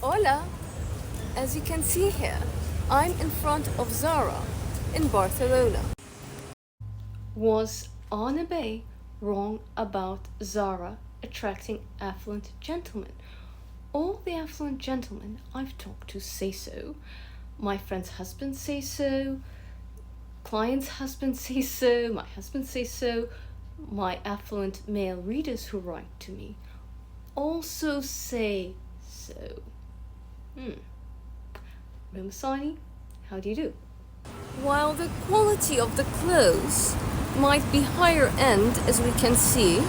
Hola! As you can see here, I'm in front of Zara in Barcelona. Was Anna Bay wrong about Zara attracting affluent gentlemen? All the affluent gentlemen I've talked to say so. My friend's husband say so. Clients' husbands say so. My husband says so. My affluent male readers who write to me also say so. Romasani, how do you do? While the quality of the clothes might be higher end, as we can see,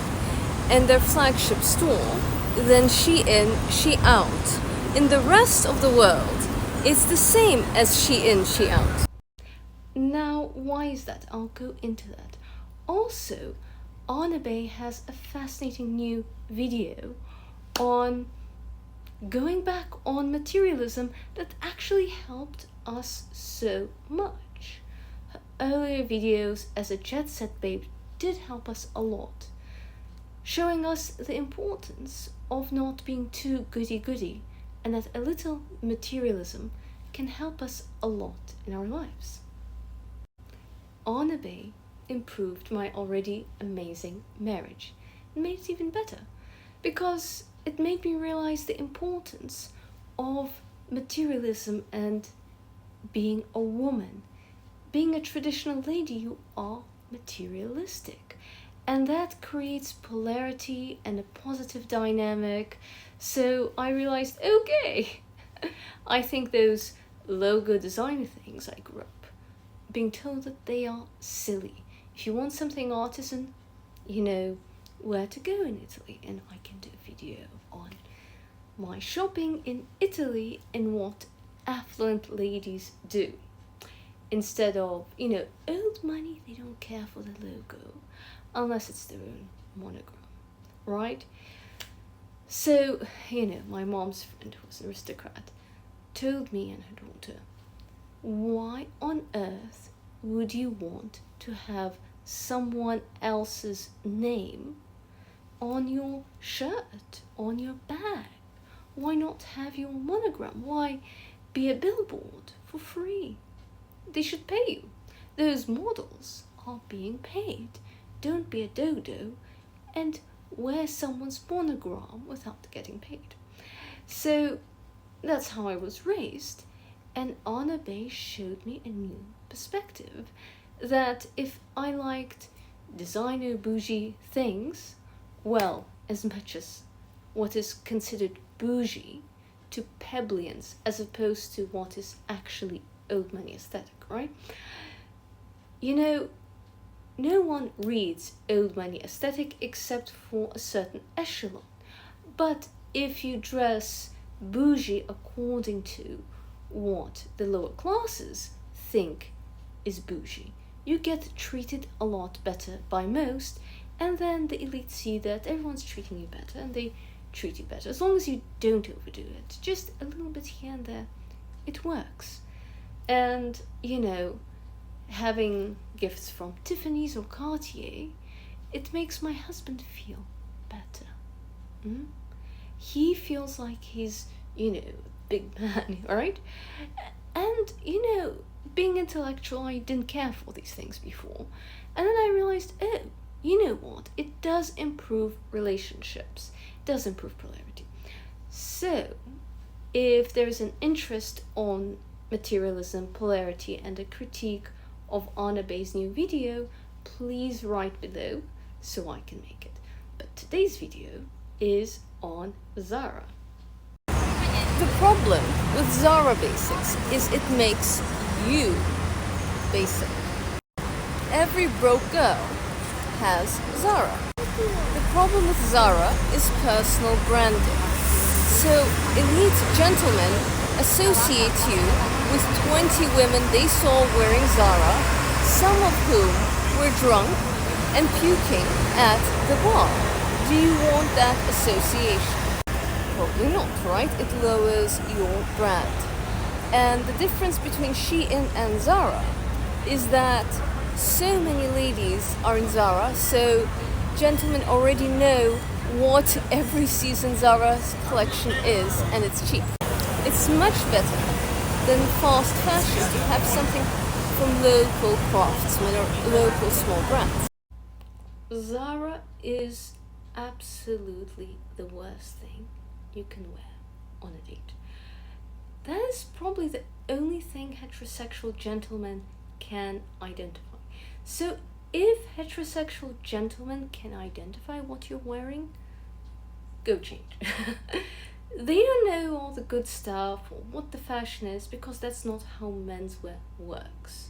in their flagship store than Shein, Sheout, in the rest of the world, it's the same as Shein, Sheout. Now, why is that? I'll go into that. Also, Anna Bay has a fascinating new video on going back on materialism that actually helped us so much. Her earlier videos as a jet set babe did help us a lot, showing us the importance of not being too goody-goody and that a little materialism can help us a lot in our lives. Anna Bay improved my already amazing marriage and made it even better because it made me realize the importance of materialism and being a woman. Being a traditional lady, you are materialistic. And that creates polarity and a positive dynamic. So I realized, okay, I think those logo designer things I grew up being told that they are silly. If you want something artisan, you know where to go in Italy, and I can do a video on my shopping in Italy and what affluent ladies do. Instead of, old money, they don't care for the logo unless it's their own monogram, right? So, my mom's friend, who was an aristocrat, told me and her daughter, why on earth would you want to have someone else's name on your shirt, on your bag? Why not have your monogram? Why be a billboard for free? They should pay you. Those models are being paid. Don't be a dodo and wear someone's monogram without getting paid. So that's how I was raised. And Anna Bay showed me a new perspective that if I liked designer bougie things, well, as much as what is considered bougie to Pebblians as opposed to what is actually old money aesthetic, right? No one reads old money aesthetic except for a certain echelon. But if you dress bougie according to what the lower classes think is bougie, you get treated a lot better by most, and then the elite see that everyone's treating you better and they treat you better. As long as you don't overdo it, just a little bit here and there, it works. And, having gifts from Tiffany's or Cartier, it makes my husband feel better. He feels like he's, big man, right? And, being intellectual, I didn't care for these things before. And then I realized, oh, you know what? It does improve relationships. It does improve polarity. So, if there's an interest on materialism, polarity, and a critique of Anna Bay's new video, please write below so I can make it. But today's video is on Zara. The problem with Zara Basics is it makes you basic. Every broke girl has Zara. The problem with Zara is personal branding. So elite gentlemen associate you with 20 women they saw wearing Zara, some of whom were drunk and puking at the bar. Do you want that association? Probably not, right? It lowers your brand. And the difference between Shein and Zara is that so many ladies are in Zara, so gentlemen already know what every season Zara's collection is, and it's cheap. It's much better than fast fashion to have something from local craftsmen or local small brands. Zara is absolutely the worst thing you can wear on a date. That is probably the only thing heterosexual gentlemen can identify. So, if heterosexual gentlemen can identify what you're wearing, go change. They don't know all the good stuff or what the fashion is because that's not how menswear works.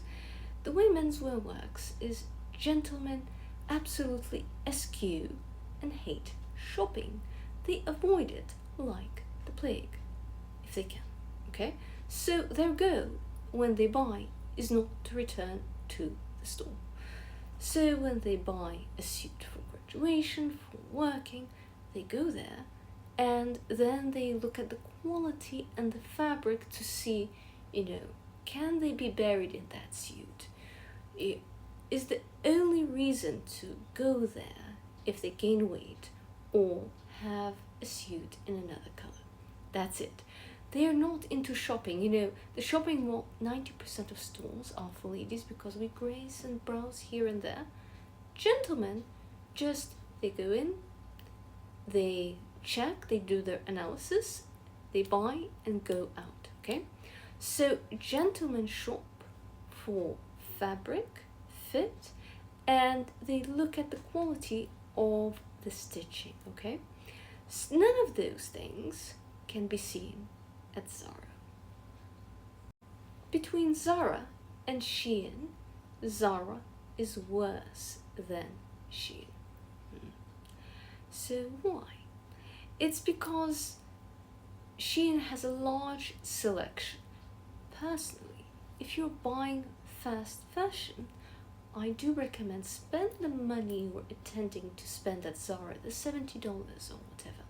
The way menswear works is gentlemen absolutely eschew and hate shopping. They avoid it like the plague, if they can. Okay? So their goal when they buy is not to return to the store. So when they buy a suit for graduation, for working, they go there and then they look at the quality and the fabric to see, can they be buried in that suit? Is the only reason to go there if they gain weight or have a suit in another color. That's it. They are not into shopping. The shopping mall, 90% of stores are for ladies because we graze and browse here and there. Gentlemen, they go in, they check, they do their analysis, they buy and go out, okay? So gentlemen shop for fabric, fit, and they look at the quality of the stitching, okay? None of those things can be seen at Zara. Between Zara and Shein, Zara is worse than Shein. So why? It's because Shein has a large selection. Personally, if you're buying fast fashion, I do recommend spend the money you're intending to spend at Zara, the $70 or whatever,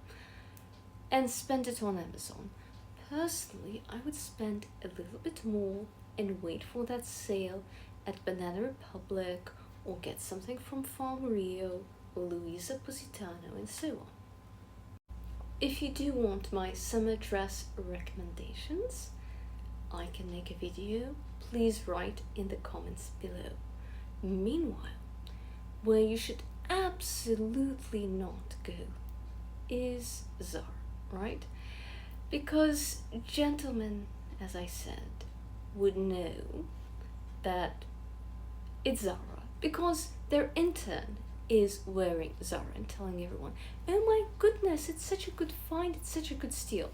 and spend it on Amazon. Personally, I would spend a little bit more and wait for that sale at Banana Republic or get something from Farm Rio or Luisa Positano and so on. If you do want my summer dress recommendations, I can make a video. Please write in the comments below. Meanwhile, where you should absolutely not go is Zara, right? Because gentlemen, as I said, would know that it's Zara because their intern is wearing Zara and telling everyone, oh my goodness, it's such a good find, it's such a good steal.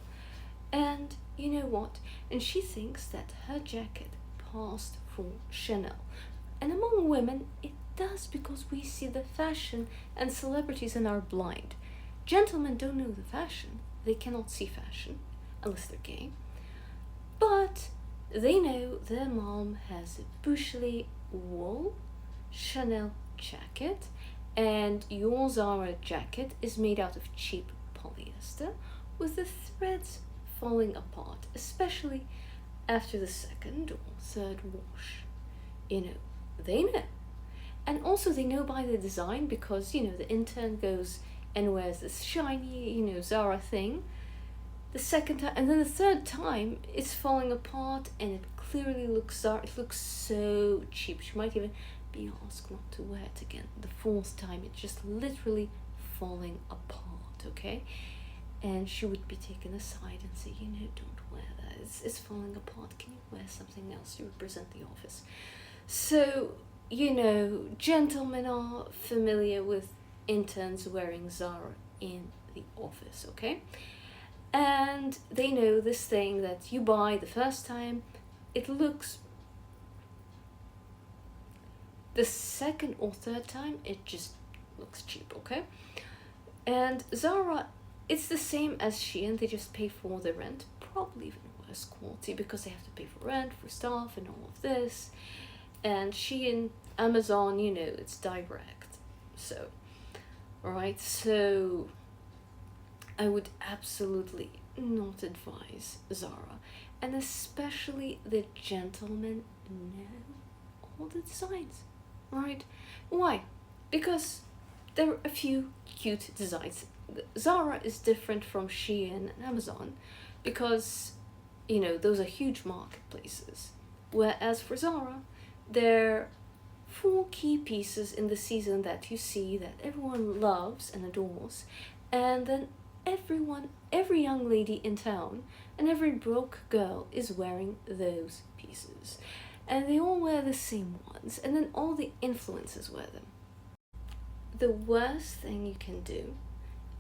And you know what? And she thinks that her jacket passed for Chanel. And among women, it does because we see the fashion and celebrities and are blind. Gentlemen don't know the fashion. They cannot see fashion, unless they're gay. But they know their mom has a Bouchelet wool Chanel jacket, and your Zara jacket is made out of cheap polyester with the threads falling apart, especially after the second or third wash. They know. And also they know by the design because, the intern goes and wears this shiny, Zara thing. The second time, and then the third time, it's falling apart and it clearly looks Zara. It looks so cheap. She might even be asked not to wear it again. The fourth time, it's just literally falling apart, okay? And she would be taken aside and say, don't wear that. It's falling apart. Can you wear something else? You represent the office. So, gentlemen are familiar with interns wearing Zara in the office, okay? And they know this thing that you buy the first time, it looks, the second or third time, it just looks cheap, okay? And Zara, it's the same as Shein, they just pay for the rent, probably even worse quality because they have to pay for rent, for staff and all of this. And Shein, Amazon, it's direct. So, alright, so I would absolutely not advise Zara. And especially the gentlemen know all the designs, right? Why? Because there are a few cute designs. Zara is different from Shein and Amazon because those are huge marketplaces. Whereas for Zara, there are four key pieces in the season that you see that everyone loves and adores, and then every young lady in town and every broke girl is wearing those pieces. And they all wear the same ones, and then all the influencers wear them. The worst thing you can do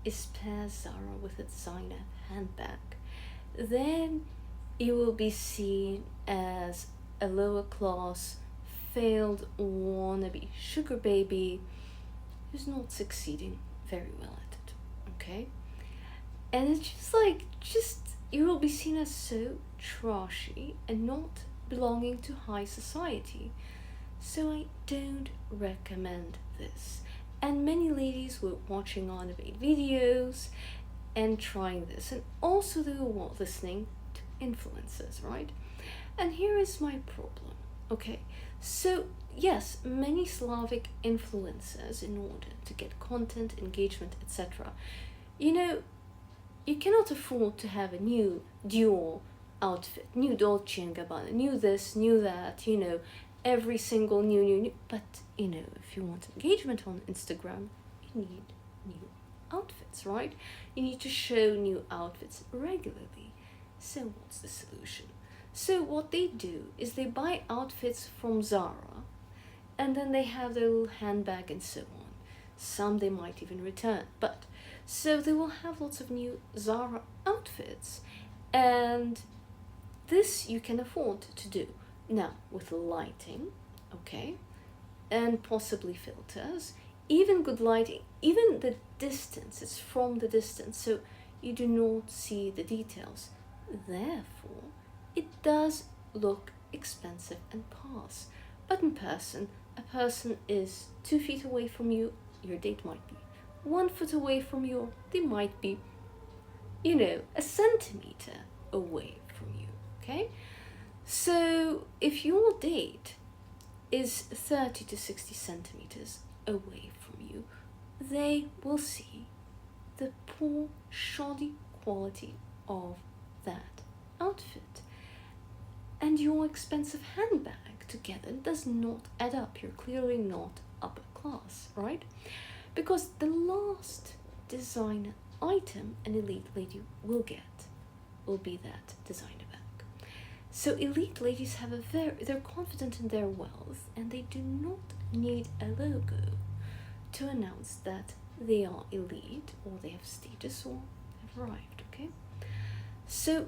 is pair Zara with a designer handbag. Then you will be seen as a lower class, failed wannabe sugar baby who's not succeeding very well at it, okay? And it's just you will be seen as so trashy and not belonging to high society. So I don't recommend this. And many ladies were watching anime videos and trying this, and also they were listening to influencers, right? And here is my problem, okay? So yes, many Slavic influencers, in order to get content, engagement, etc., you cannot afford to have a new Dior outfit, new Dolce & Gabbana, new this, new that, every single new. But, if you want engagement on Instagram, you need new outfits, right? You need to show new outfits regularly. So what's the solution? So what they do is they buy outfits from Zara, and then they have their little handbag and so on. Some they might even return, but so they will have lots of new Zara outfits, and this you can afford to do. Now, with lighting, okay, and possibly filters, even good lighting, even the distance, it's from the distance, so you do not see the details. Therefore, it does look expensive and pass. But in person, a person is 2 feet away from you, your date might be 1 foot away from you, they might be, a centimeter away from you, okay? So if your date is 30 to 60 centimeters away from you, they will see the poor, shoddy quality of that outfit. And your expensive handbag together does not add up. You're clearly not upper class, right? Because the last designer item an elite lady will get will be that designer bag. So elite ladies have they're confident in their wealth, and they do not need a logo to announce that they are elite or they have status or have arrived, okay? So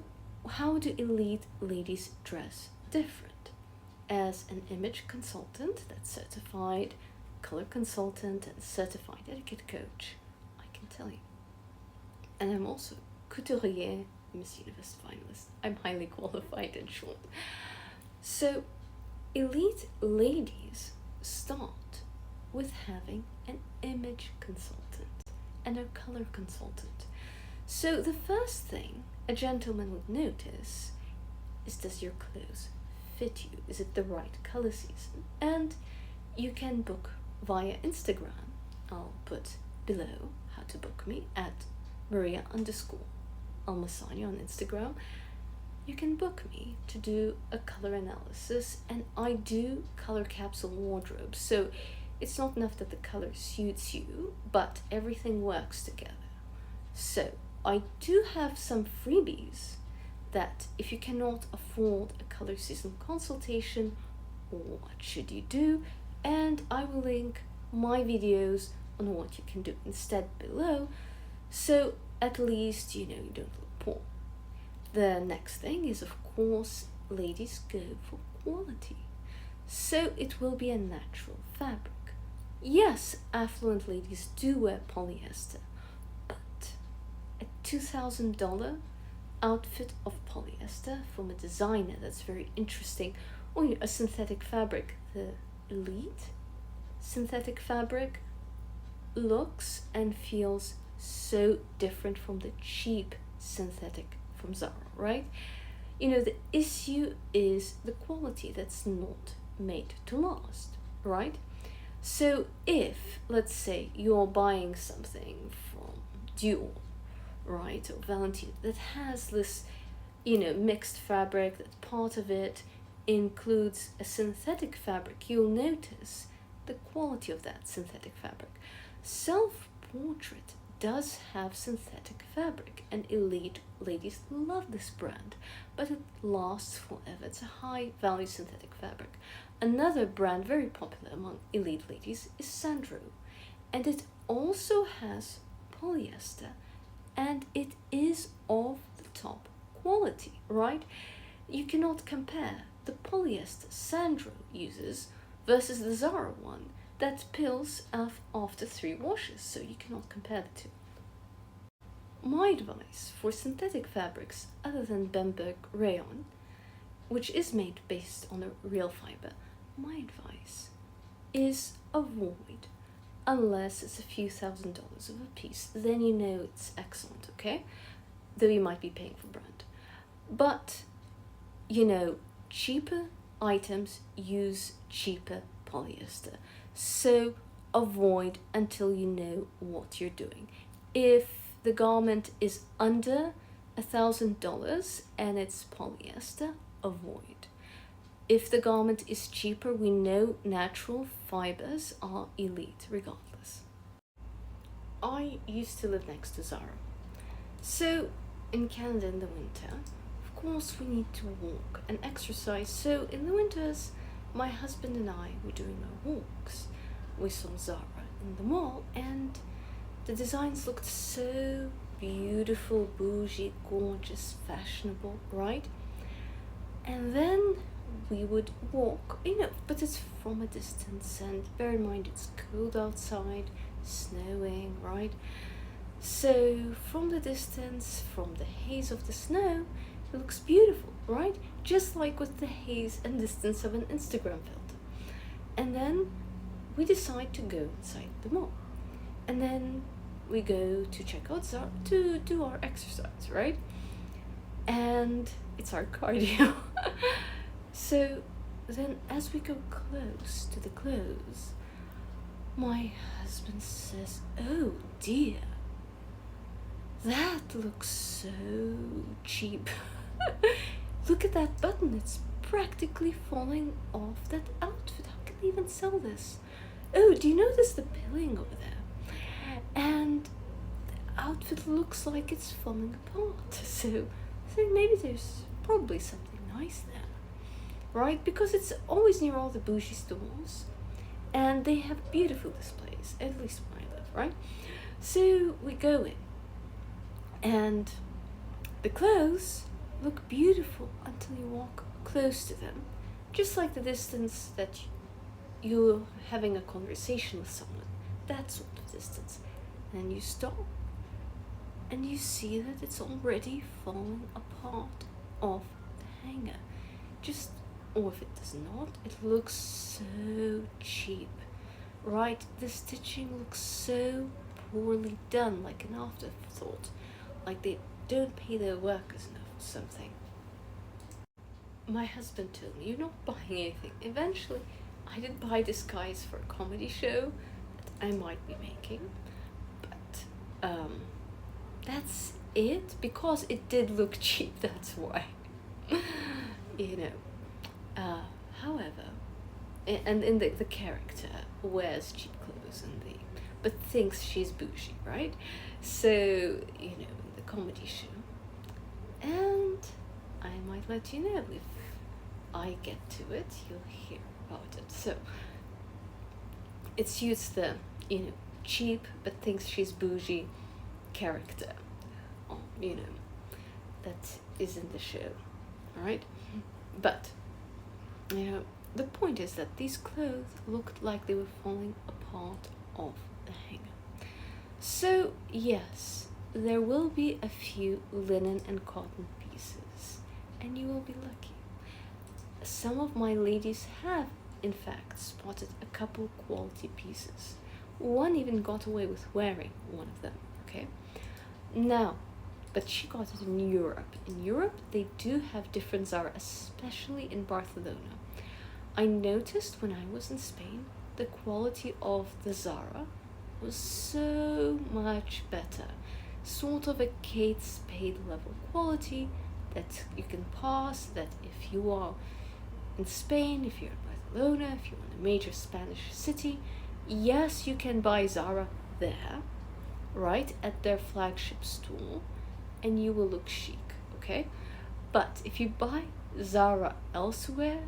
how do elite ladies dress different? As an image consultant that's certified, color consultant, and certified etiquette coach, I can tell you. And I'm also couturier, Miss Universe finalist. I'm highly qualified, in short. So elite ladies start with having an image consultant and a color consultant. So the first thing a gentleman would notice is, does your clothes fit you? Is it the right color season? And you can book via Instagram. I'll put below how to book me at Maria_Almasani on Instagram. You can book me to do a color analysis, and I do color capsule wardrobes. So it's not enough that the color suits you, but everything works together. So I do have some freebies that if you cannot afford a color season consultation, what should you do? And I will link my videos on what you can do instead below, so at least you don't look poor. The next thing is, of course, ladies go for quality. So it will be a natural fabric. Yes, affluent ladies do wear polyester, but a $2,000 outfit of polyester from a designer that's very interesting, or a synthetic fabric, the elite synthetic fabric looks and feels so different from the cheap synthetic from Zara, right? The issue is the quality that's not made to last, right? So if, let's say, you're buying something from Dior, right, or Valentino, that has this mixed fabric, that part of it includes a synthetic fabric, you'll notice the quality of that synthetic fabric. Self-portrait does have synthetic fabric, and elite ladies love this brand, but it lasts forever. It's a high value synthetic fabric. Another brand very popular among elite ladies is Sandro, and it also has polyester, and it is of the top quality, right? You cannot compare the polyester Sandro uses versus the Zara one that peels off after 3 washes, so you cannot compare the two. My advice for synthetic fabrics other than Bamberg rayon, which is made based on a real fiber, my advice is avoid, unless it's a few $1,000s of a piece, then you know it's excellent, okay? Though you might be paying for brand. But, cheaper items use cheaper polyester. So avoid until you know what you're doing. If the garment is under $1,000 and it's polyester, avoid. If the garment is cheaper, we know natural fibers are elite regardless. I used to live next to Zara. So in Canada in the winter, of course we need to walk and exercise. So in the winters, my husband and I were doing our walks. We saw Zara in the mall, and the designs looked so beautiful, bougie, gorgeous, fashionable, right? And then we would walk, but it's from a distance, and bear in mind it's cold outside, snowing, right? So from the distance, from the haze of the snow, it looks beautiful, right? Just like with the haze and distance of an Instagram filter. And then we decide to go inside the mall. And then we go to check out Zara to do our exercise, right? And it's our cardio. So then as we go close to the clothes, my husband says, "Oh dear, that looks so cheap. Look at that button, it's practically falling off that outfit. How can they even sell this? Oh, do you notice the pilling over there? And the outfit looks like it's falling apart." So I think maybe there's probably something nice there, right? Because it's always near all the bougie stores, and they have beautiful displays, at least where I live, right? So we go in, and the clothes look beautiful until you walk close to them, just like the distance that you're having a conversation with someone, that sort of distance. And then you stop, and you see that it's already falling apart off the hanger. Or if it does not, it looks so cheap, right? The stitching looks so poorly done, like an afterthought, like they don't pay their workers enough or something. My husband told me, "You're not buying anything." Eventually, I did buy this guys for a comedy show that I might be making, but that's it, because it did look cheap, that's why. However, and in the character wears cheap clothes but thinks she's bougie, right? So, in the comedy show. And I might let you know if I get to it, you'll hear about it. So it suits the, cheap but thinks she's bougie character, that is in the show, alright? But, the point is that these clothes looked like they were falling apart off the hanger. So, yes, there will be a few linen and cotton pieces, and you will be lucky. Some of my ladies have, in fact, spotted a couple quality pieces. One even got away with wearing one of them, okay? Now, but she got it in Europe. In Europe, they do have different Zara, especially in Barcelona. I noticed when I was in Spain, the quality of the Zara was so much better. Sort of a Kate Spade level quality, that you can pass, that if you are in Spain, if you're in Barcelona, if you're in a major Spanish city, yes, you can buy Zara there, right, at their flagship store, and you will look chic, okay? But if you buy Zara elsewhere,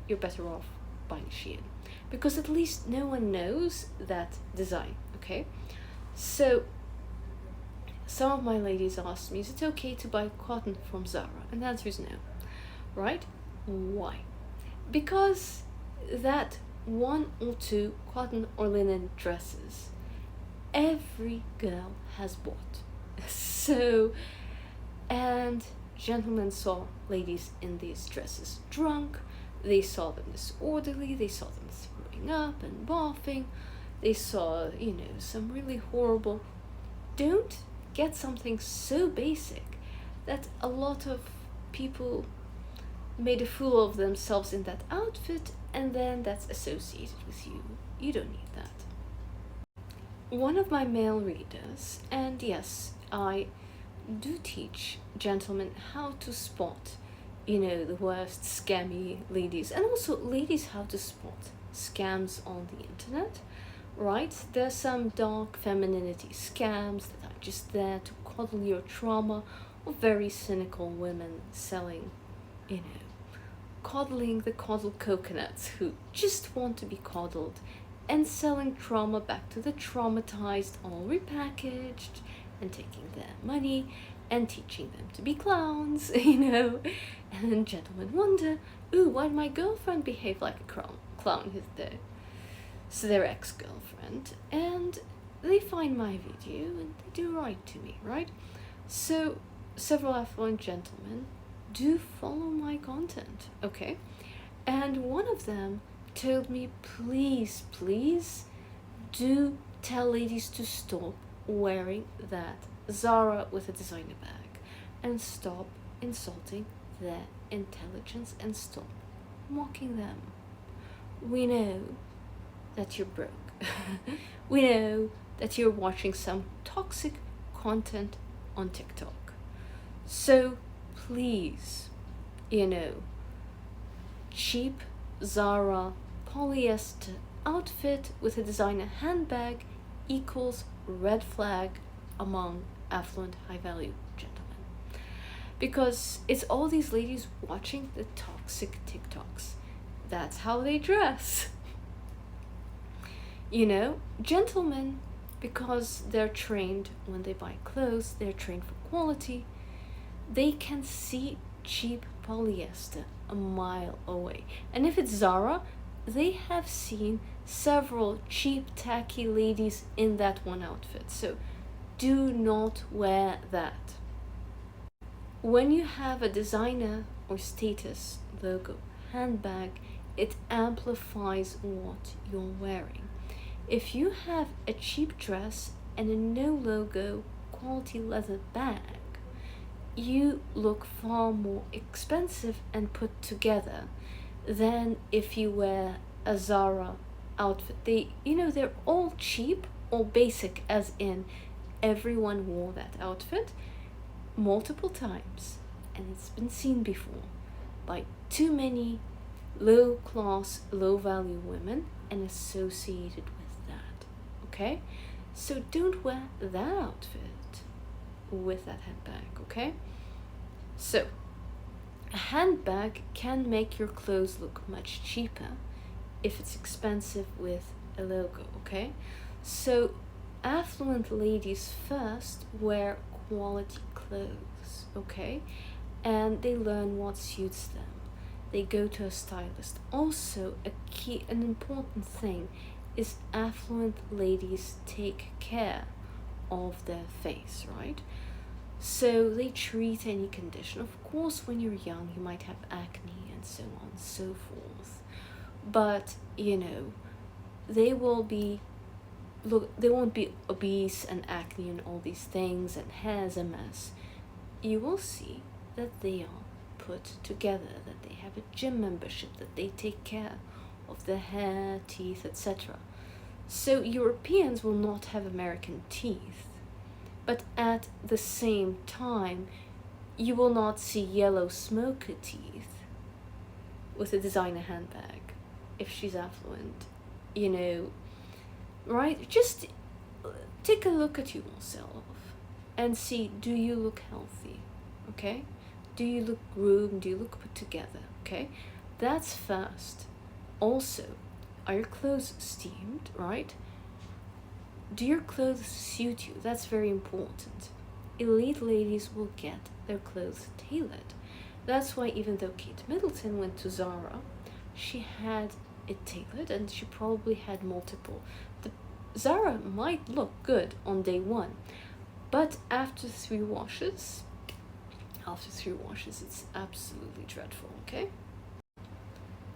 you're better off buying Shein, because at least no one knows that design, okay? So some of my ladies asked me, is it okay to buy cotton from Zara? And the answer is no, right? Why? Because that one or two cotton or linen dresses every girl has bought. So, and gentlemen saw ladies in these dresses drunk, they saw them disorderly, they saw them throwing up and barfing, they saw, some really horrible. Don't get something so basic that a lot of people made a fool of themselves in that outfit, and then that's associated with you. You don't need that. One of my male readers, and yes, I do teach gentlemen how to spot, the worst scammy ladies, and also ladies how to spot scams on the internet, right? There's some dark femininity scams that are just there to coddle your trauma, or very cynical women selling, coddling the coddle coconuts who just want to be coddled, and selling trauma back to the traumatized, all repackaged, and taking their money and teaching them to be clowns, And then gentlemen wonder, ooh, why did my girlfriend behave like a clown? So their ex-girlfriend, and they find my video and they do write to me, right? So several affluent gentlemen do follow my content, okay? And one of them told me, please do tell ladies to stop wearing that Zara with a designer bag, and stop insulting their intelligence, and stop mocking them. We know that you're broke. We know that you're watching some toxic content on TikTok. So please, cheap Zara polyester outfit with a designer handbag equals red flag among affluent, high-value gentlemen. Because it's all these ladies watching the toxic TikToks. That's how they dress. Gentlemen, because they're trained when they buy clothes, they're trained for quality, they can see cheap polyester a mile away. And if it's Zara, they have seen several cheap, tacky ladies in that one outfit. So do not wear that. When you have a designer or status logo handbag, it amplifies what you're wearing. If you have a cheap dress and a no logo quality leather bag, you look far more expensive and put together than if you wear a Zara outfit. They're all cheap or basic, as in everyone wore that outfit multiple times, and it's been seen before by too many low class, low value women and associated with that. Okay? So don't wear that outfit with that handbag, okay? So a handbag can make your clothes look much cheaper if it's expensive with a logo, okay? So affluent ladies first wear quality clothes, okay? And they learn what suits them. They go to a stylist. Also, an important thing is affluent ladies take care of their face, right? So they treat any condition. Of course, when you're young, you might have acne and so on and so forth. But, they won't be obese and acne and all these things and hair's a mess. You will see that they are put together, that they have a gym membership, that they take care of their hair, teeth, etc. So Europeans will not have American teeth, but at the same time, you will not see yellow smoker teeth with a designer handbag if she's affluent, you know, right? Just take a look at yourself and see, do you look healthy, okay? Do you look groomed? Do you look put together, okay? That's first. Also, are your clothes steamed, right? Do your clothes suit you? That's very important. Elite ladies will get their clothes tailored. That's why even though Kate Middleton went to Zara, she had it tailored, and she probably had multiple. Zara might look good on day one, but after three washes, it's absolutely dreadful, okay?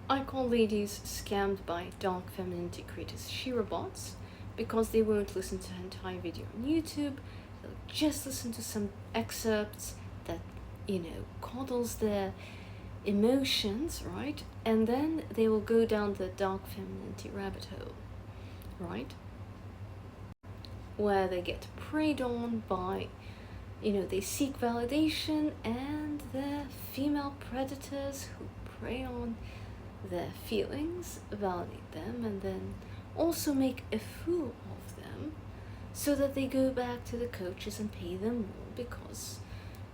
I call ladies scammed by dark femininity creators Shirabots because they won't listen to her entire video on YouTube. They'll just listen to some excerpts that, you know, coddles their emotions, right? And then they will go down the dark femininity rabbit hole, right? Where they get preyed on by, you know, they seek validation, and the female predators who prey on their feelings validate them and then also make a fool of them so that they go back to the coaches and pay them more because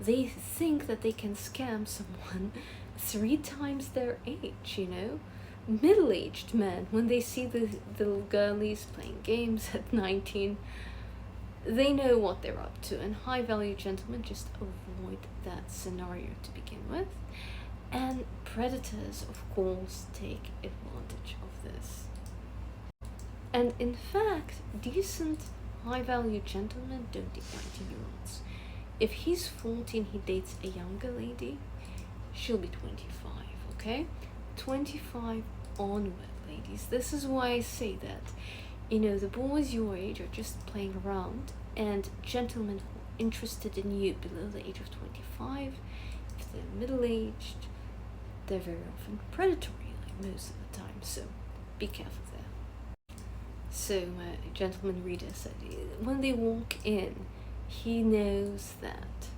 they think that they can scam someone 3 times their age, you know? Middle-aged men, when they see the little girlies playing games at 19, they know what they're up to, and high-value gentlemen just avoid that scenario to begin with. And predators, of course, take advantage of this. And in fact, decent, high-value gentlemen don't date 19-year-olds. If he's 14, he dates a younger lady, she'll be 25, okay? 25 onward, ladies. This is why I say that, you know, the boys your age are just playing around, and gentlemen who are interested in you below the age of 25, if they're middle-aged, they're very often predatory, like most of the time, so be careful there. So my gentleman reader said, when they walk in, he knows that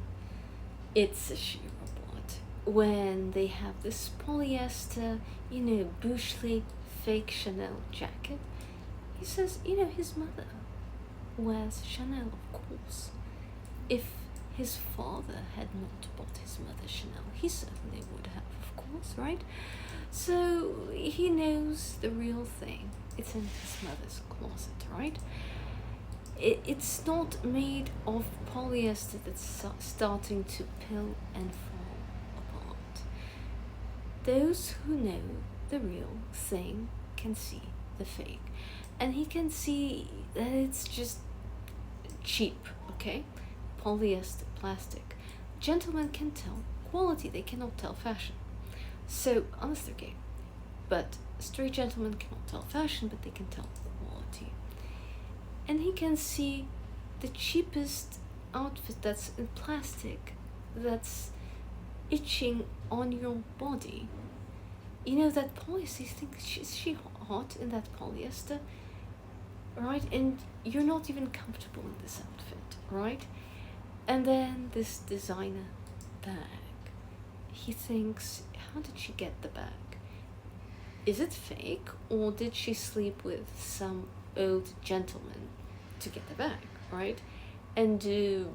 it's a she robot. When they have this polyester, you know, Bouchelet fake Chanel jacket, he says, you know, his mother wears Chanel, of course. If his father had not bought his mother Chanel, he certainly would have, of course, right? So he knows the real thing. It's in his mother's closet, right? It's not made of polyester that's starting to peel and fall apart. Those who know the real thing can see the fake. And he can see that it's just cheap, okay? Polyester, plastic. Gentlemen can tell quality, they cannot tell fashion. So, unless they're gay. But straight gentlemen cannot tell fashion, but they can tell quality. And he can see the cheapest outfit that's in plastic, that's itching on your body. You know, that polyester, you think, is she hot in that polyester? Right? And you're not even comfortable in this outfit, right? And then this designer bag. He thinks, how did she get the bag? Is it fake, or did she sleep with some old gentleman to get the bag, right? And do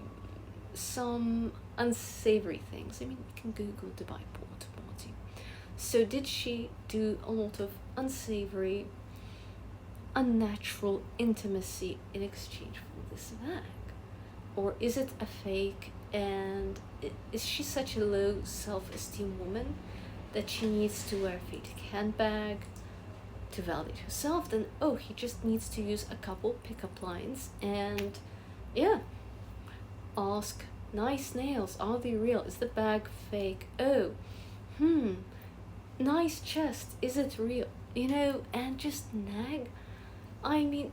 some unsavory things. I mean, you can Google Dubai porta potty. So did she do a lot of unsavory, unnatural intimacy in exchange for this bag? Or is it a fake, and is she such a low self-esteem woman that she needs to wear a fake handbag to validate herself? Then, oh, he just needs to use a couple pickup lines and, yeah, ask, nice nails, are they real? Is the bag fake? Oh, nice chest, is it real? You know, and just nag. I mean,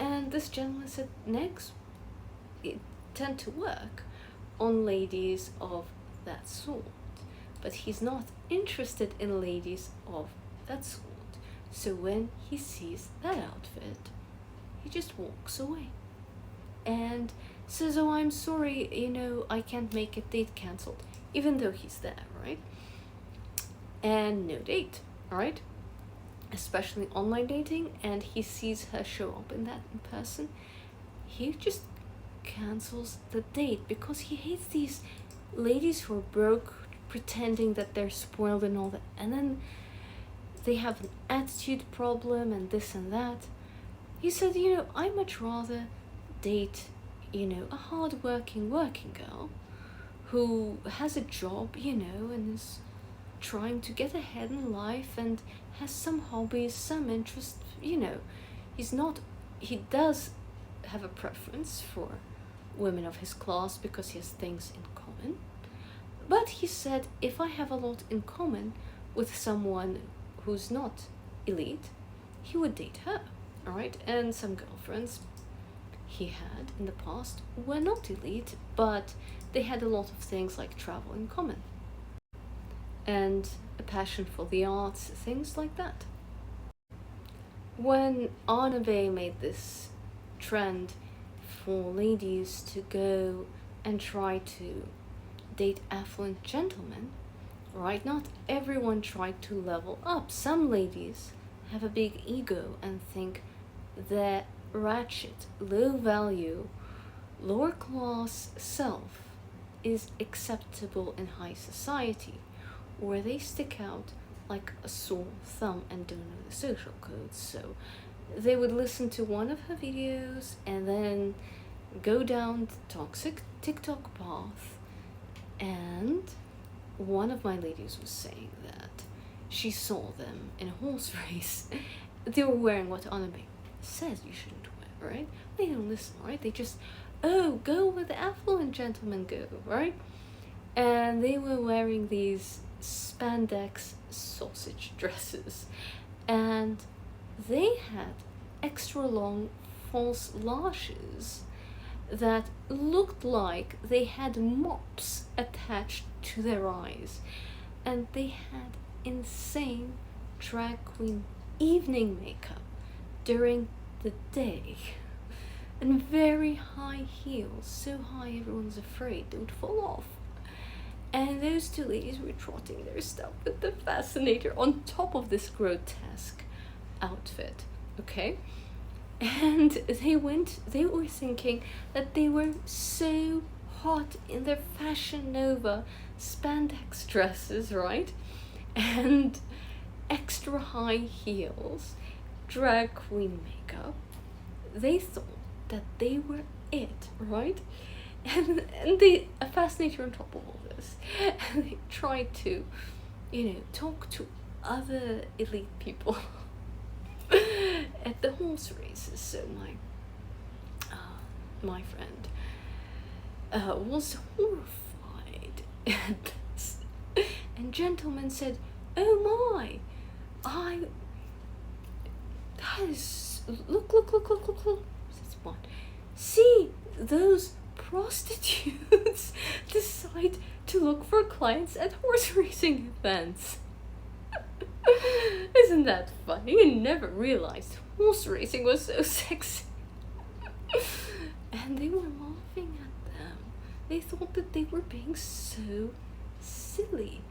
and this gentleman said nags tend to work on ladies of that sort, but he's not interested in ladies of that sort. So when he sees that outfit, he just walks away. And says, oh, I'm sorry, I can't make it, date cancelled, even though he's there, right? And no date, right? Especially online dating, and he sees her show up in person, he just cancels the date because he hates these ladies who are broke, pretending that they're spoiled and all that, and then they have an attitude problem and this and that. He said, I much rather date, a hard-working working girl who has a job, and is trying to get ahead in life and has some hobbies, some interest, he does have a preference for women of his class because he has things in common. But he said, if I have a lot in common with someone who's not elite, he would date her, all right? And some girlfriends he had in the past were not elite, but they had a lot of things like travel in common and a passion for the arts, things like that. When Arnabe made this trend for ladies to go and try to date affluent gentlemen, right? Not everyone tried to level up. Some ladies have a big ego and think their ratchet, low value, lower class self is acceptable in high society, where they stick out like a sore thumb and don't know the social codes. So they would listen to one of her videos and then go down the toxic TikTok path. And one of my ladies was saying that she saw them in a horse race. They were wearing what Anabe says you shouldn't wear, right? They don't listen, right? They just, go where the affluent gentlemen go, right? And they were wearing these spandex sausage dresses, and they had extra long false lashes that looked like they had mops attached to their eyes, and they had insane drag queen evening makeup during the day, and very high heels, so high everyone's afraid they would fall off. And those two ladies were trotting their stuff with the fascinator on top of this grotesque outfit, okay? And they were thinking that they were so hot in their Fashion Nova spandex dresses, right? And extra high heels, drag queen makeup. They thought that they were it, right? And they a fascinator on top of all this, and they tried to talk to other elite people at the horse races. So my friend was horrified at this, and gentlemen said, oh my, that is, look, that's one, see, those prostitutes decide to look for clients at horse racing events. Isn't that funny? I never realized horse racing was so sexy. And they were laughing at them. They thought that they were being so silly.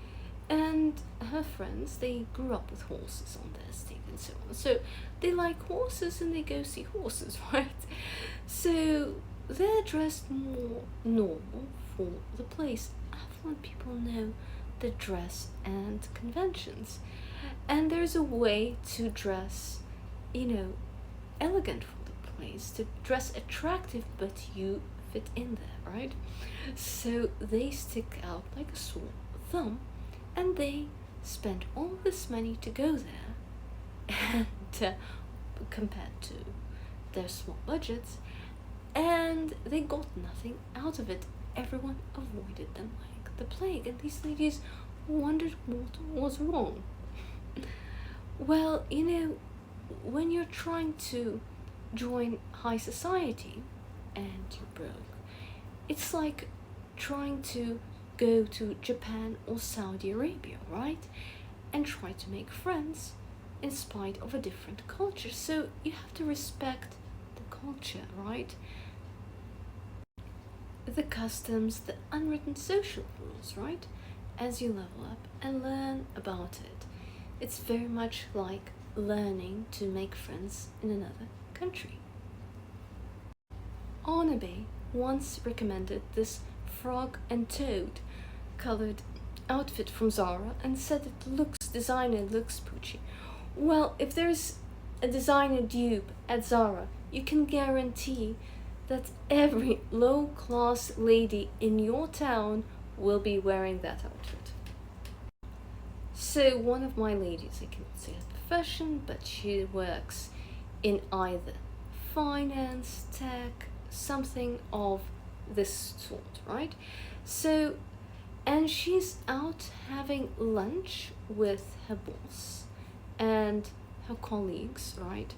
And her friends, they grew up with horses on their estate and so on. So they like horses and they go see horses, right? So they're dressed more normal for the place. Affluent people know the dress and conventions. And there's a way to dress, elegant for the place, to dress attractive, but you fit in there, right? So they stick out like a sore thumb, and they spend all this money to go there, and compared to their small budgets, and they got nothing out of it. Everyone avoided them like the plague, and these ladies wondered what was wrong. Well, when you're trying to join high society and you're broke, it's like trying to go to Japan or Saudi Arabia, right? And try to make friends in spite of a different culture. So you have to respect the culture, right? the customs, the unwritten social rules, right? As you level up and learn about it. It's very much like learning to make friends in another country. Anabe once recommended this frog and toad colored outfit from Zara and said it looks designer, looks poochy. Well, if there's a designer dupe at Zara, you can guarantee that every low-class lady in your town will be wearing that outfit. So one of my ladies, I cannot say her profession, but she works in either finance, tech, something of this sort, right? So, and she's out having lunch with her boss and her colleagues, right?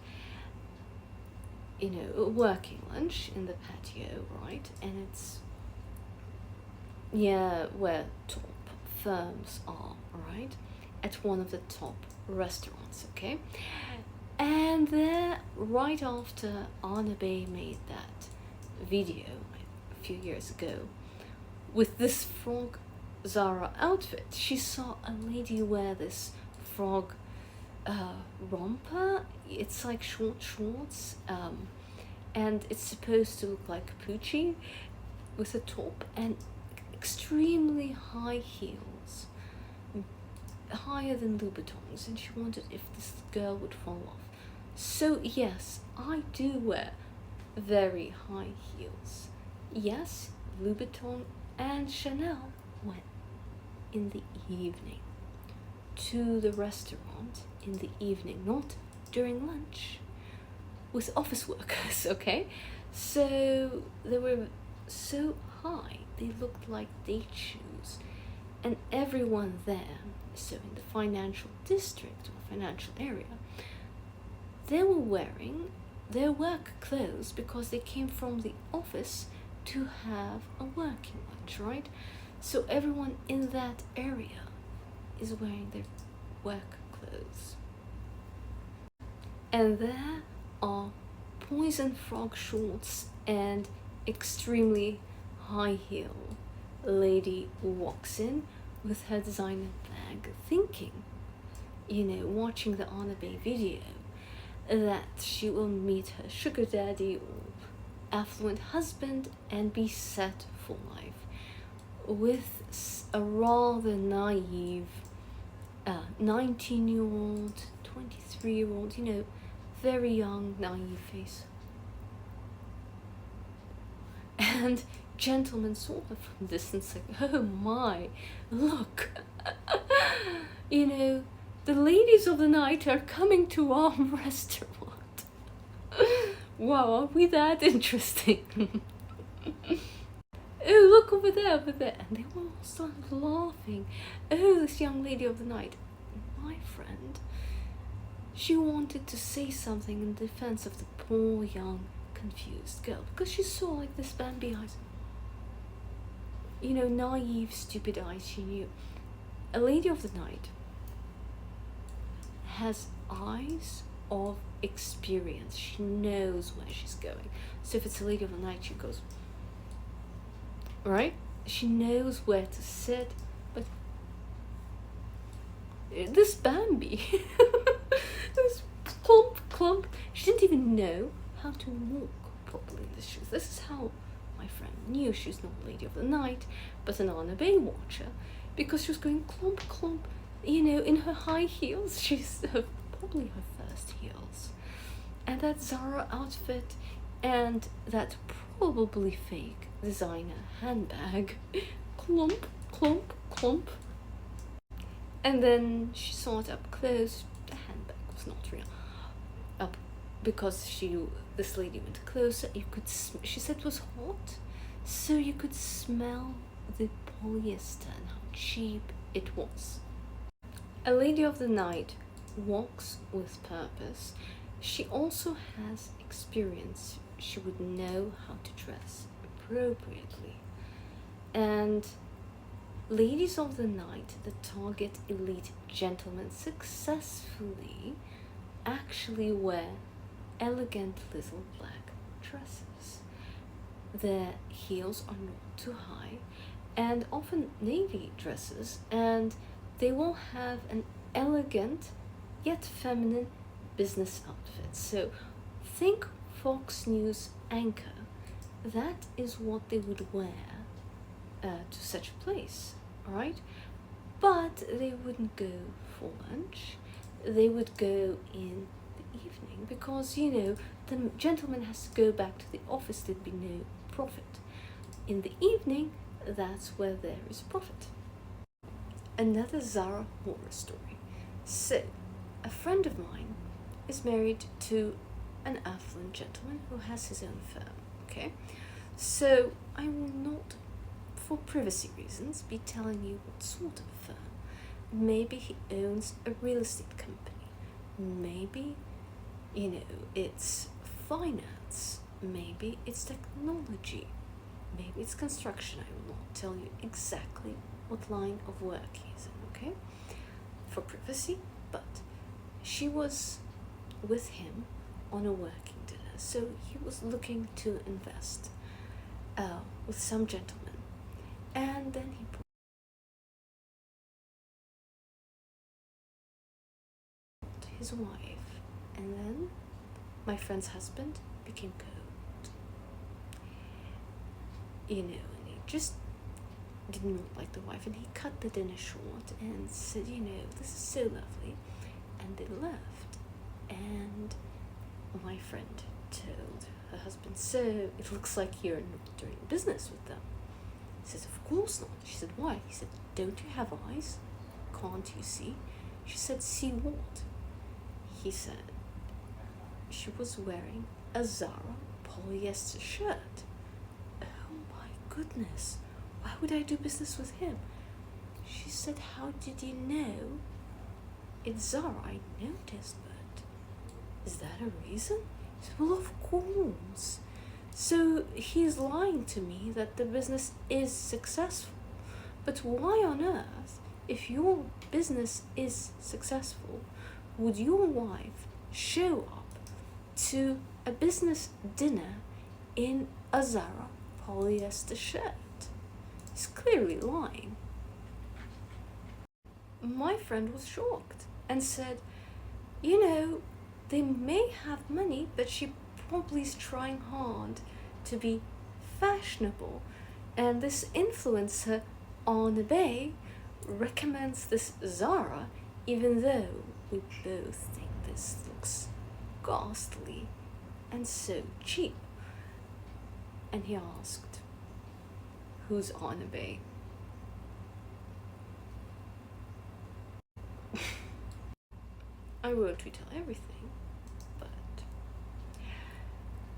You know, working lunch in the patio, right? And it's, yeah, where top firms are, right? At one of the top restaurants, okay? And then right after Anabe made that video a few years ago with this frog Zara outfit, she saw a lady wear this frog romper. It's like short shorts, and it's supposed to look like Poochie with a top and extremely high heels, higher than Louboutins, and she wondered if this girl would fall off. So yes, I do wear very high heels. Yes, Louboutin and Chanel went in the evening to the restaurant in the evening, not during lunch, with office workers, okay? So they were so high, they looked like date shoes. And everyone there, so in the financial district or financial area, they were wearing their work clothes because they came from the office to have a working lunch, right? So everyone in that area is wearing their work clothes. And there are poison frog shorts and extremely high heel lady walks in with her designer bag, thinking, you know, watching the Anabe video, that she will meet her sugar daddy or affluent husband and be set for life with a rather naive 19-year-old, 23-year-old, you know, very young, naive face. And gentlemen saw her from distance, like, oh my, look, you know, the ladies of the night are coming to our restaurant. Wow, are we that interesting? Oh, look over there, over there. And they all started laughing. Oh, this young lady of the night, my friend, she wanted to say something in defense of the poor, young, confused girl, because she saw like this Bambi eyes. You know, naive, stupid eyes. She knew. A lady of the night has eyes of experience. She knows where she's going. So if it's a lady of the night, she goes, right? She knows where to sit. But this Bambi, this clump, she didn't even know how to walk properly in the shoes. This is how my friend knew she's not a lady of the night, but an Anabe watcher, because she was going clump, you know, in her high heels. She's probably her first heels. And that Zara outfit and that probably fake designer handbag, clump. And then she saw it up close. The handbag was not real. Up because this lady went closer. You could she said it was hot, so you could smell the polyester and how cheap it was. A lady of the night walks with purpose. She also has experience. She would know how to dress appropriately. And ladies of the night that target elite gentlemen successfully actually wear elegant little black dresses. Their heels are not too high, and often navy dresses, and they will have an elegant yet feminine business outfit. So think Fox News anchor. That is what they would wear to such a place, right? But they wouldn't go for lunch. They would go in the evening because, the gentleman has to go back to the office. There'd be no profit. In the evening, that's where there is profit. Another Zara horror story. So, a friend of mine is married to an affluent gentleman who has his own firm, okay? So, I will not, for privacy reasons, be telling you what sort of firm. Maybe he owns a real estate company. Maybe, it's finance. Maybe it's technology. Maybe it's construction. I will not tell you exactly what line of work he's in, okay? For privacy, but she was with him on a working dinner, so he was looking to invest with some gentleman, and then he brought his wife, and then my friend's husband became cold, and he just did not like the wife, and he cut the dinner short and said, this is so lovely, and they left. And my friend told her husband, so it looks like you're not doing business with them. He says, of course not. She said, why? He said, don't you have eyes? Can't you see? She said, see what? He said, she was wearing a Zara polyester shirt. Oh my goodness, why would I do business with him? She said, how did you know? It's Zara. I noticed, but is that a reason? He said, well, of course. So he's lying to me that the business is successful. But why on earth, if your business is successful, would your wife show up to a business dinner in a Zara polyester shirt? He's clearly lying. My friend was shocked and said, they may have money, but she probably is trying hard to be fashionable. And this influencer on eBay recommends this Zara, even though we both think this looks ghastly and so cheap. And he asked, who's on eBay? I won't retell everything, but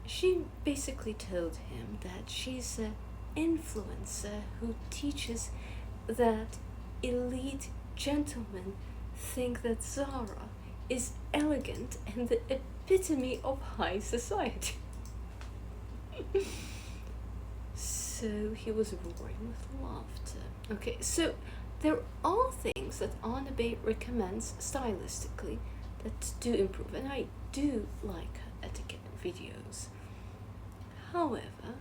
she basically told him that she's an influencer who teaches that elite gentlemen think that Zara is elegant and the epitome of high society. So he was roaring with laughter. Okay, so there are things that Arnabe recommends stylistically that do improve, and I do like her etiquette videos. However,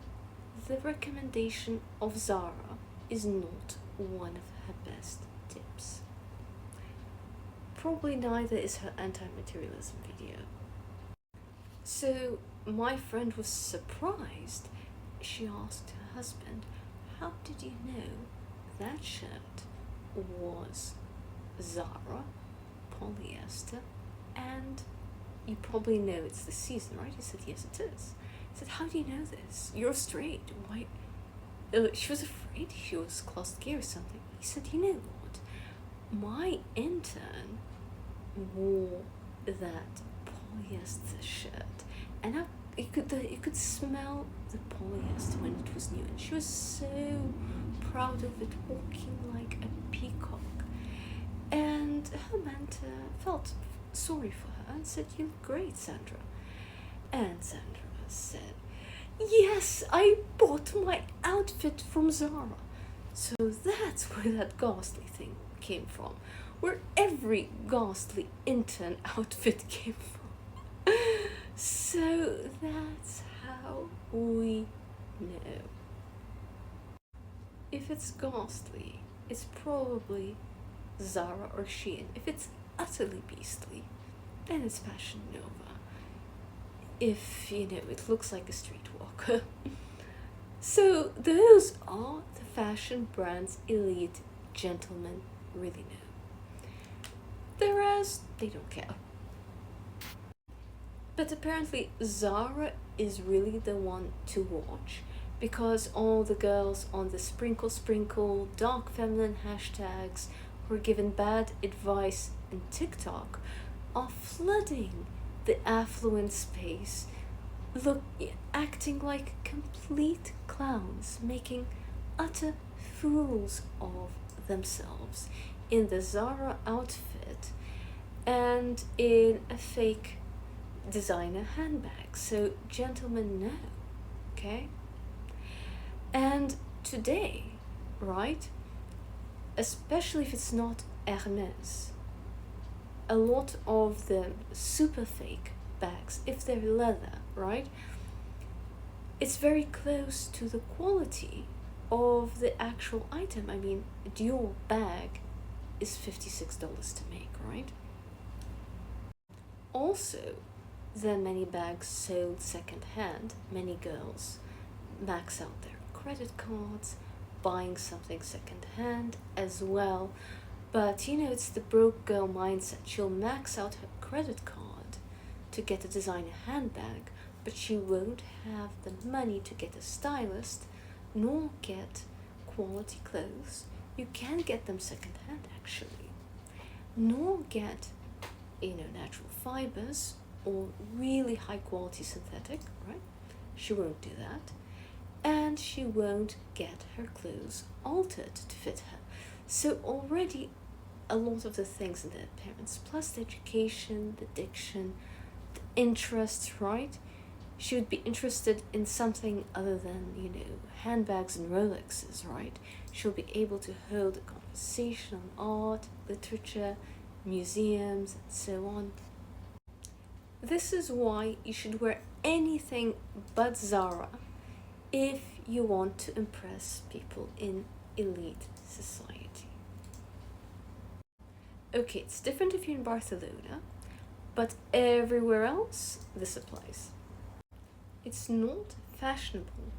the recommendation of Zara is not one of her best tips. Probably neither is her anti-materialism video. So my friend was surprised. She asked her husband, how did you know that shirt was Zara polyester, and you probably know it's the season, right? He said, yes, it is. He said, how do you know this? You're straight. Why? She was afraid she was closet gay or something. He said, you know what? My intern wore that polyester shirt, and you could smell the polyester when it was new, and she was so proud of it, walking like a peacock. And her mentor felt sorry for her and said, you look great, Sandra. And Sandra said, yes, I bought my outfit from Zara. So that's where that ghastly thing came from, where every ghastly intern outfit came from. So that's how we No. If it's ghastly, it's probably Zara or Shein. If it's utterly beastly, then it's Fashion Nova. If, it looks like a streetwalker. So those are the fashion brands elite gentlemen really know. The rest, they don't care. But apparently Zara is really the one to watch, because all the girls on the sprinkle dark feminine hashtags who are given bad advice in TikTok are flooding the affluent space, acting like complete clowns, making utter fools of themselves in the Zara outfit and in a fake designer handbag. So gentlemen know, okay? And today, right, especially if it's not Hermes, a lot of the super fake bags, if they're leather, right, it's very close to the quality of the actual item. I mean, a Dior bag is $56 to make, right? Also, there are many bags sold second-hand. Many girls max out their credit cards, buying something second-hand as well. But it's the broke girl mindset. She'll max out her credit card to get a designer handbag, but she won't have the money to get a stylist nor get quality clothes. You can get them second-hand actually, nor get natural fibers or really high quality synthetic, right? She won't do that. And she won't get her clothes altered to fit her. So already a lot of the things in the appearance, plus the education, the diction, the interests, right? She would be interested in something other than, handbags and Rolexes, right? She'll be able to hold a conversation on art, literature, museums, and so on. This is why you should wear anything but Zara if you want to impress people in elite society. Okay, it's different if you're in Barcelona, but everywhere else this applies. It's not fashionable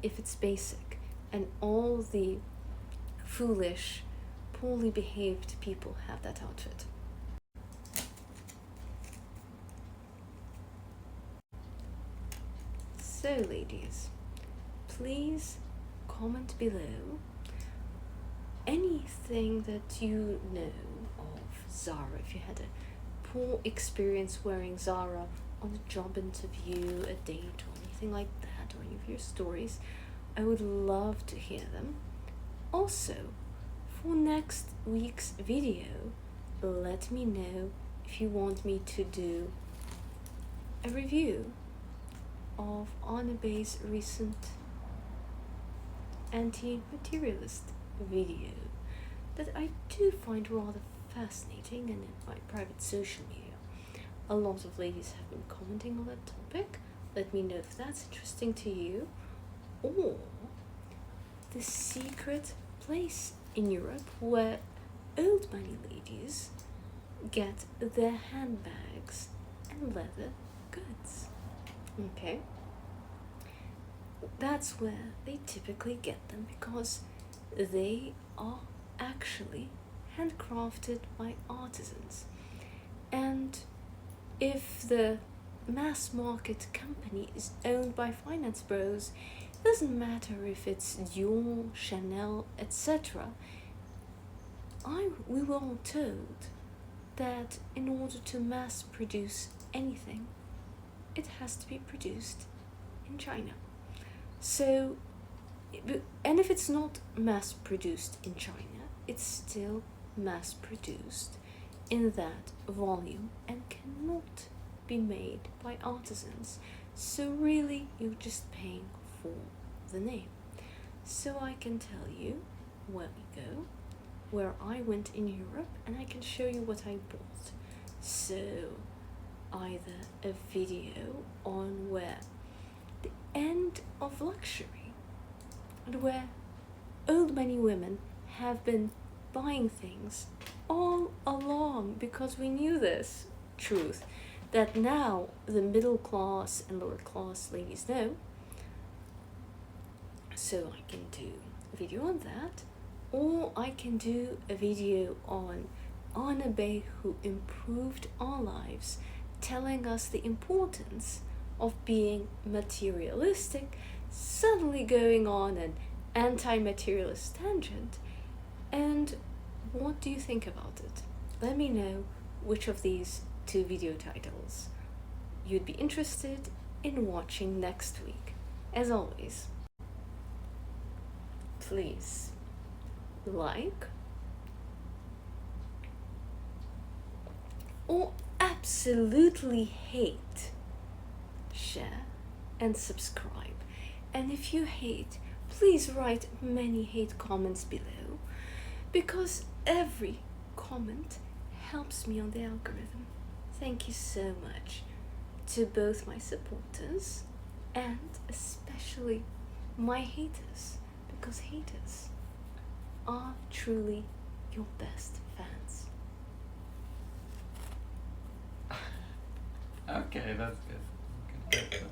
if it's basic, and all the foolish, poorly behaved people have that outfit. So ladies, please comment below anything that you know of Zara. If you had a poor experience wearing Zara on a job interview, a date, or anything like that, or any of your stories, I would love to hear them. Also, for next week's video, let me know if you want me to do a review of Anabe's recent anti-materialist video that I do find rather fascinating, and in my private social media a lot of ladies have been commenting on that topic. Let me know if that's interesting to you, or the secret place in Europe where old money ladies get their handbags and leather goods. Okay, that's where they typically get them, because they are actually handcrafted by artisans. And if the mass market company is owned by finance bros, it doesn't matter if it's Dior, Chanel, etc. We were all told that in order to mass produce anything, it has to be produced in China. So, and if it's not mass produced in China, it's still mass produced in that volume and cannot be made by artisans. So really, you're just paying for the name. So I can tell you where we go, where I went in Europe, and I can show you what I bought. So either a video on where the end of luxury, and where old many women have been buying things all along because we knew this truth that now the middle class and lower class ladies know. So I can do a video on that, or I can do a video on Anna Bay, who improved our lives, telling us the importance of being materialistic, suddenly going on an anti-materialist tangent. And what do you think about it? Let me know which of these two video titles you'd be interested in watching next week. As always, please like or absolutely hate, share, and subscribe. And if you hate, please write many hate comments below, because every comment helps me on the algorithm. Thank you so much to both my supporters and especially my haters, because haters are truly your best fans. Okay, that's good.